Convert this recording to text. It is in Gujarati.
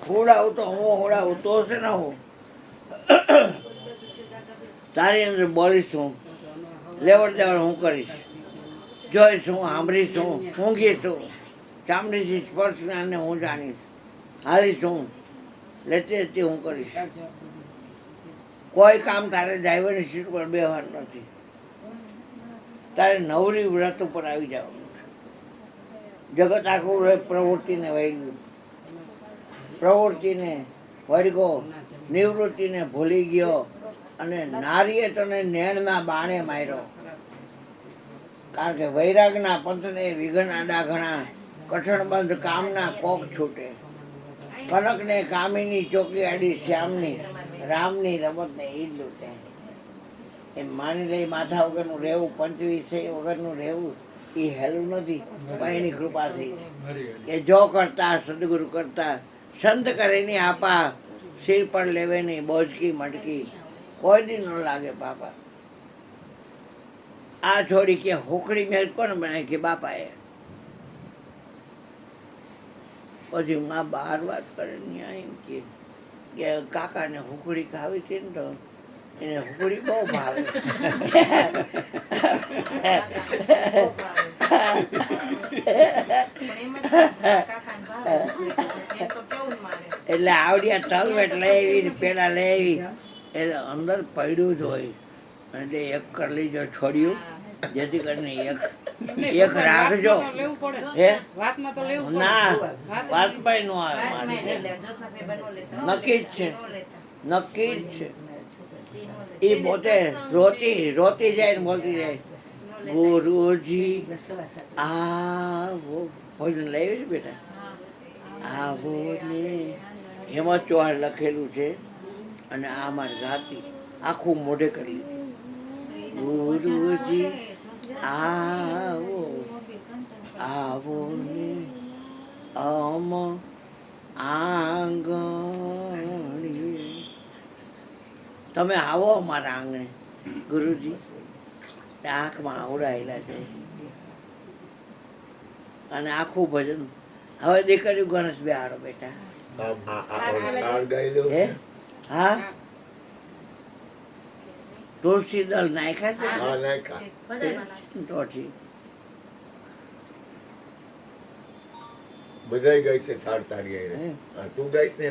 ખોડાવું તો હું હોડાવું તો છે ને હું તારી અંદર બોલીશ હું, લેવડ દેવડ હું કરીશ, જોઈશ હું, સાંભળીશ હું, ઊંઘીશ હું, ચામડીથી સ્પર્શ જ્ઞાનને હું જાણીશ, હાલીશ હું, લેતી લેતી હું કરીશ. કોઈ કામ તારે ડ્રાઈવરની સીટ પર બેહવાનું નથી. તારે નવરી વ્રત ઉપર આવી જવાનું છે. જગત આખું પ્રવૃત્તિને વળ્યું, પ્રવૃત્તિને વળગો, નિવૃત્તિને ભૂલી ગયો અને નારીએ તને નેણના બાણે માર્યો. કારણ કે વૈરાગના પંથને વિઘન આડા ઘણા, કઠણબંધ કામના કોક છૂટે. કનકને કામિની ચોકી આડી શ્યામની, રામની રમતને ઈ જ લૂટે. એમ માની લઈ માથા વગરનું રહેવું, પંચવીસ વગરનું રહેવું એ હેલું નથી, પણ એની કૃપા થઈ કે જો કરતા સદગુરુ કરતા, સંત કરે ની આપા, સિર પર લેવે નહીં બોજકી મટકી, કોઈ દી ન લાગે પાપા. આ છોડી કે હોકડી મેં કોને બનાવી કે બાપાએ. પછી માં બહાર વાત કરે ન્યાય એમ કે કાકાને હુકડી ખાવી છે ને તો એને હુકડી બહુ ભાવે. એટલે આવડિયા તલવેટ લઈ આવી, પેલા લઈ આવી, એટલે અંદર પડ્યું જ હોય. એટલે એક કરી લીજો છોડ્યું, જેથી કરીને એક રાખજો. હે ના વાતમાં નો આવે મારે, નક્કી જ છે, નક્કી જ છે. એ પોતે રોતી જાય ને બોલતી જાય, ગુરુજી આવો. ભોજન લઈ છે બેટા, આવો ને. હેમંત ચૌહાણ લખેલું છે અને આ મારી ગાતી આખું મોઢે કરી લીધું. ગુરુજી આવો આવો ને અમ આંગણીએ. તમે આવો અમારા આંગણે ગુરુજી. આંખમાં આવડાયેલા છે અને આખું ભજન. હવે દીકરીઓ ગણેશ બેહાડો બેટા. હા તુલસી દળ નાખ્યા છે બધાય ગાય છે થાળ તારી તું ગાઈશ ને